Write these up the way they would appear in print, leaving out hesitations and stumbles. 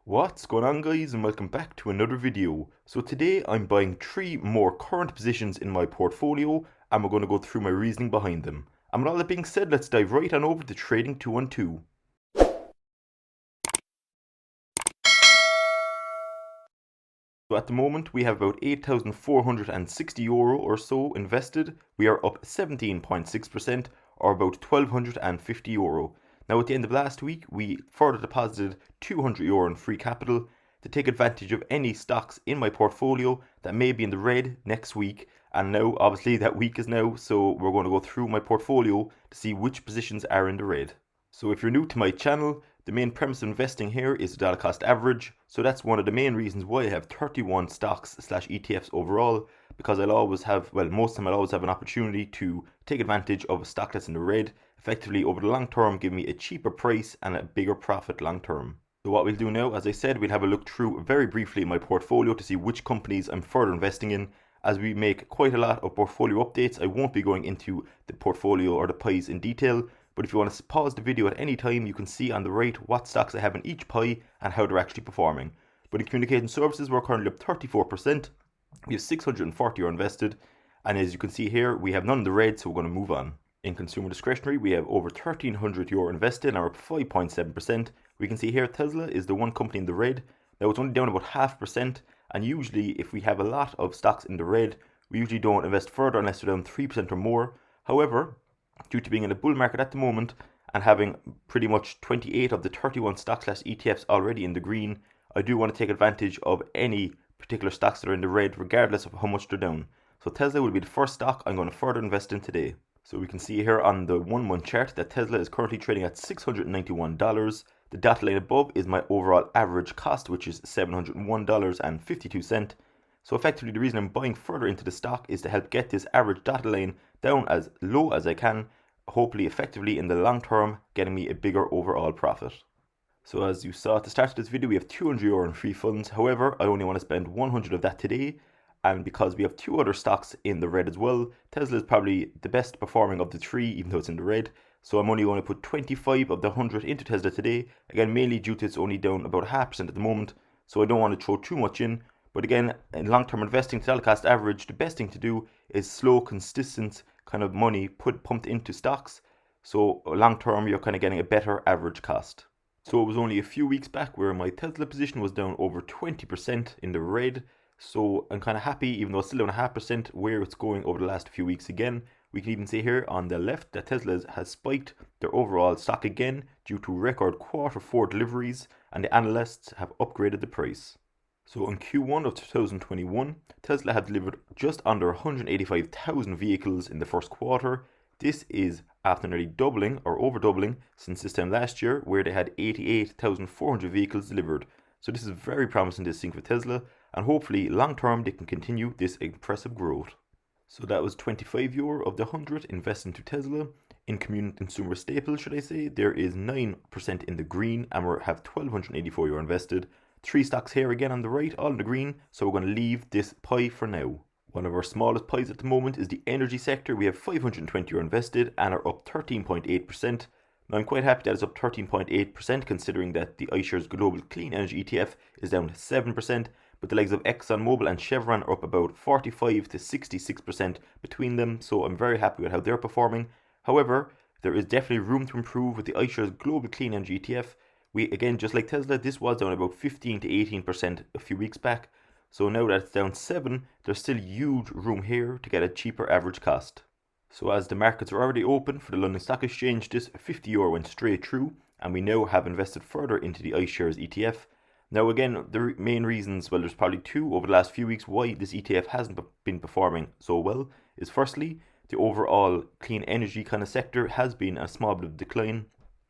What's going on, guys, and welcome back to another video. So today I'm buying 3 more current positions in my portfolio and we're going to go through my reasoning behind them. And with all that being said, let's dive right on over to Trading212. So at the moment we have about €8,460 or so invested. We are up 17.6% or about €1,250. Now at the end of last week we further deposited €200 in free capital to take advantage of any stocks in my portfolio that may be in the red next week. And now obviously that week is now, so we're going to go through my portfolio to see which positions are in the red. So if you're new to my channel, the main premise of investing here is the dollar cost average. So that's one of the main reasons why I have 31 stocks / ETFs overall, because I'll always have, well, most of the time I'll always have an opportunity to take advantage of a stock that's in the red, effectively over the long term give me a cheaper price and a bigger profit long term. So what we'll do now, as I said, we'll have a look through very briefly my portfolio to see which companies I'm further investing in. As we make quite a lot of portfolio updates, I won't be going into the portfolio or the pies in detail. But if you want to pause the video at any time, you can see on the right what stocks I have in each pie and how they're actually performing. But in communication services, we're currently up 34%. We have €640 invested. And as you can see here, we have none in the red, so we're going to move on. In consumer discretionary, we have over €1,300 invested and are up 5.7%. We can see here Tesla is the one company in the red. Now it's only down about 0.5%. And usually if we have a lot of stocks in the red, we usually don't invest further unless they're down 3% or more. However, due to being in a bull market at the moment and having pretty much 28 of the 31 stocks / ETFs already in the green, I do want to take advantage of any particular stocks that are in the red regardless of how much they're down. So Tesla will be the first stock I'm going to further invest in today. So we can see here on the 1 month chart that Tesla is currently trading at $691. The dotted line above is my overall average cost, which is $701.52. So effectively the reason I'm buying further into the stock is to help get this average dotted line down as low as I can, hopefully effectively in the long term getting me a bigger overall profit. So as you saw at the start of this video, we have €200 in free funds. However, I only want to spend 100 of that today, and because we have 2 other stocks in the red as well, Tesla is probably the best performing of the 3 even though it's in the red. So I'm only going to put 25 of the 100 into Tesla today, again mainly due to it's only down about 0.5% at the moment, so I don't want to throw too much in. But again, in long-term investing, dollar cost average, the best thing to do is slow, consistent kind of money pumped into stocks. So long-term, you're kind of getting a better average cost. So it was only a few weeks back where my Tesla position was down over 20% in the red. So I'm kind of happy, even though it's still down 0.5%, where it's going over the last few weeks again. We can even see here on the left that Tesla has spiked their overall stock again due to record Q4 deliveries, and the analysts have upgraded the price. So in Q1 of 2021, Tesla had delivered just under 185,000 vehicles in the first quarter. This is after nearly doubling or over doubling since this time last year, where they had 88,400 vehicles delivered. So this is very promising to see for Tesla, and hopefully long term they can continue this impressive growth. So that was €25 of the 100 invested into Tesla. In consumer staples, should I say, there is 9% in the green and we have €1,284 invested. 3 stocks here again on the right, all in the green, so we're going to leave this pie for now. One of our smallest pies at the moment is the energy sector. We have €520 invested and are up 13.8%. Now I'm quite happy that it's up 13.8% considering that the iShares Global Clean Energy ETF is down 7%, but the likes of ExxonMobil and Chevron are up about 45 to 66% between them, so I'm very happy with how they're performing. However, there is definitely room to improve with the iShares Global Clean Energy ETF. Again, just like Tesla, this was down about 15 to 18% a few weeks back. So now that it's down 7, there's still huge room here to get a cheaper average cost. So as the markets are already open for the London Stock Exchange, this €50 went straight through, and we now have invested further into the iShares ETF. Now again, the main reasons, well, there's probably 2 over the last few weeks why this ETF hasn't been performing so well, is firstly, the overall clean energy kind of sector has been a small bit of decline.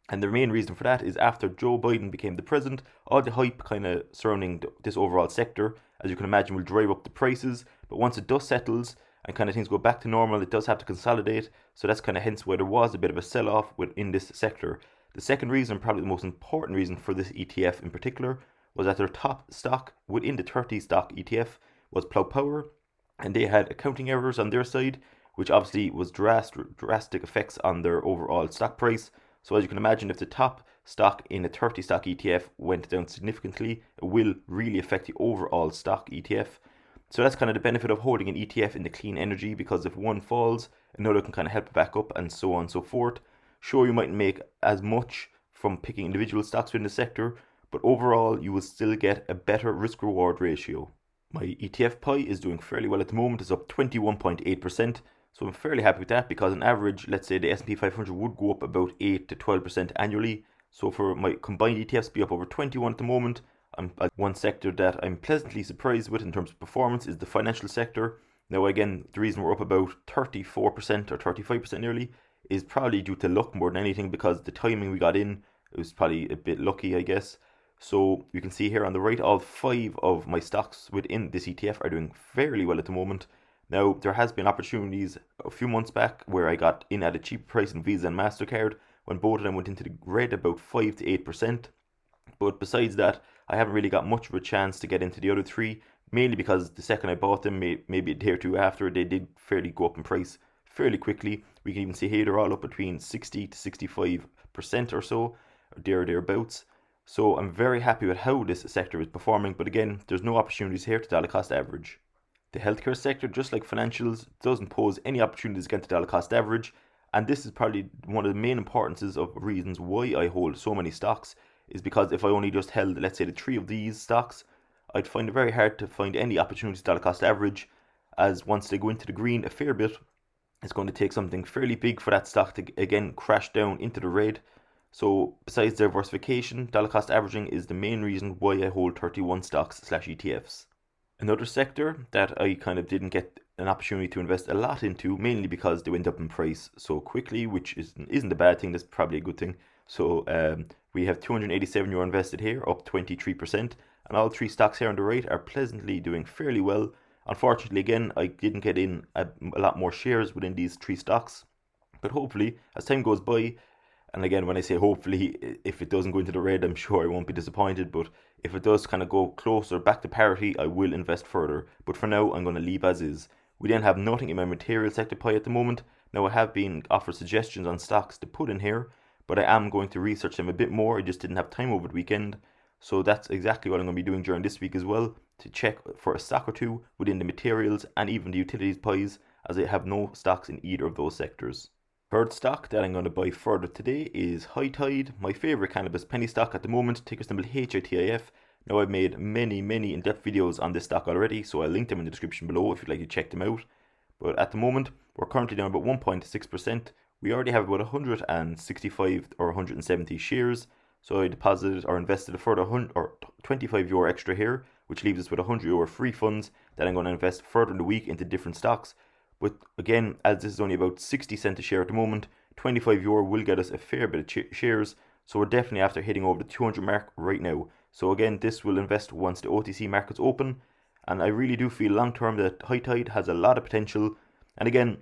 And the main reason for that is after Joe Biden became the president, all the hype kind of surrounding this overall sector, as you can imagine, will drive up the prices. But once it does settles and kind of things go back to normal, it does have to consolidate. So that's kind of hence why there was a bit of a sell-off within this sector. The second reason, probably the most important reason for this ETF in particular, was that their top stock within the 30 stock ETF was Plug Power, and they had accounting errors on their side, which obviously was drastic effects on their overall stock price. So as you can imagine, if the top stock in a 30 stock ETF went down significantly, it will really affect the overall stock ETF. So that's kind of the benefit of holding an ETF in the clean energy, because if one falls, another can kind of help it back up, and so on and so forth. Sure, you mightn't make as much from picking individual stocks within the sector, but overall you will still get a better risk reward ratio. My ETF pie is doing fairly well at the moment. It's up 21.8%. So I'm fairly happy with that, because on average, let's say the S&P 500 would go up about 8 to 12% annually. So for my combined ETFs to be up over 21 at the moment, one sector that I'm pleasantly surprised with in terms of performance is the financial sector. Now again, the reason we're up about 34% or 35% nearly is probably due to luck more than anything, because the timing we got in, it was probably a bit lucky, I guess. So you can see here on the right, all 5 of my stocks within this ETF are doing fairly well at the moment. Now, there has been opportunities a few months back where I got in at a cheap price in VUSA and MasterCard when both of them went into the red about 5 to 8%. But besides that, I haven't really got much of a chance to get into the other 3, mainly because the second I bought them, maybe a day or two after, they did fairly go up in price fairly quickly. We can even see here they're all up between 60 to 65% or so, or thereabouts. So I'm very happy with how this sector is performing, but again, there's no opportunities here to dollar cost average. The healthcare sector, just like financials, doesn't pose any opportunities against the dollar cost average, and this is probably one of the main importances of reasons why I hold so many stocks, is because if I only just held, let's say, the 3 of these stocks, I'd find it very hard to find any opportunities to dollar cost average, as once they go into the green a fair bit, it's going to take something fairly big for that stock to again crash down into the red. So besides diversification, dollar cost averaging is the main reason why I hold 31 stocks / ETFs. Another sector that I kind of didn't get an opportunity to invest a lot into, mainly because they went up in price so quickly, which isn't a bad thing, that's probably a good thing. So we have €287 invested here, up 23%, and all 3 stocks here on the right are pleasantly doing fairly well. Unfortunately, again, I didn't get in a lot more shares within these 3 stocks, but hopefully, as time goes by, and again, when I say hopefully, if it doesn't go into the red, I'm sure I won't be disappointed, but if it does kind of go closer back to parity, I will invest further. But for now, I'm going to leave as is. We then have nothing in my material sector pie at the moment. Now, I have been offered suggestions on stocks to put in here, but I am going to research them a bit more. I just didn't have time over the weekend. So that's exactly what I'm going to be doing during this week as well, to check for a stock or 2 within the materials and even the utilities pies, as I have no stocks in either of those sectors. Third stock that I'm going to buy further today is HighTide, my favourite cannabis penny stock at the moment, ticker symbol HITIF. Now, I've made many in-depth videos on this stock already, so I'll link them in the description below if you'd like to check them out. But at the moment, we're currently down about 1.6%. We already have about 165 or 170 shares, so I deposited or invested a further €25 extra here, which leaves us with €100 free funds that I'm going to invest further in the week into different stocks. But again, as this is only about 60 cents a share at the moment, €25 will get us a fair bit of shares, so we're definitely after hitting over the 200 mark right now. So again, this will invest once the OTC markets open, and I really do feel long term that HighTide has a lot of potential. And again,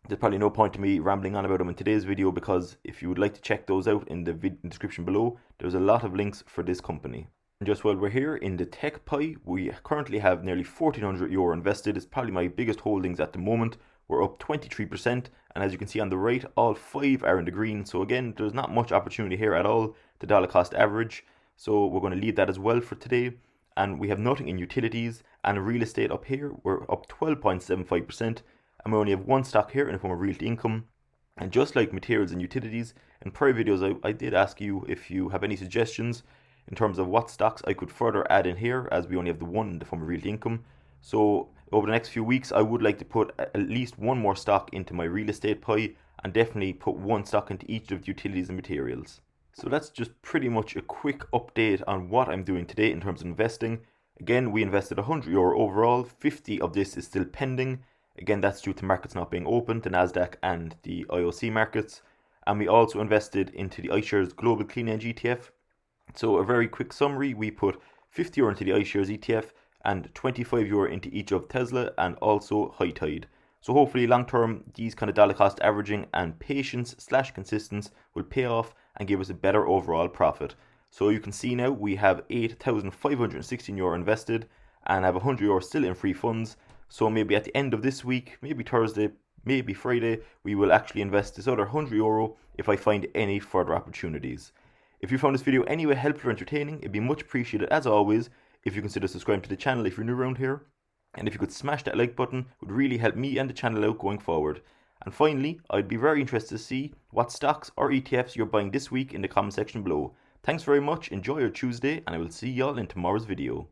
there's probably no point to me rambling on about them in today's video, because if you would like to check those out in the description below, there's a lot of links for this company. And just while we're here in the tech pie, we currently have nearly €1,400 invested. It's probably my biggest holdings at the moment. We're up 23%, and as you can see on the right, all 5 are in the green. So again, there's not much opportunity here at all to dollar cost average. So we're going to leave that as well for today. And we have nothing in utilities and real estate up here. We're up 12.75%, and we only have 1 stock here in the form of Realty Income. And just like materials and utilities, in prior videos I did ask you if you have any suggestions in terms of what stocks I could further add in here, as we only have the 1 in the form of Realty Income. So over the next few weeks, I would like to put at least 1 more stock into my real estate pie, and definitely put 1 stock into each of the utilities and materials. So that's just pretty much a quick update on what I'm doing today in terms of investing. Again, we invested €100 overall. 50 of this is still pending. Again, that's due to markets not being open, the Nasdaq and the IOC markets. And we also invested into the iShares Global Clean Energy ETF. So a very quick summary, we put €50 into the iShares ETF and €25 into each of Tesla and also HighTide. So hopefully long term, these kind of dollar cost averaging and patience / consistency will pay off and give us a better overall profit. So you can see now we have €8,516 invested and have €100 still in free funds. So maybe at the end of this week, maybe Thursday, maybe Friday, we will actually invest this other €100 if I find any further opportunities. If you found this video anyway helpful or entertaining, it'd be much appreciated as always if you consider subscribing to the channel if you're new around here. And if you could smash that like button, it would really help me and the channel out going forward. And finally, I'd be very interested to see what stocks or ETFs you're buying this week in the comment section below. Thanks very much, enjoy your Tuesday, and I will see y'all in tomorrow's video.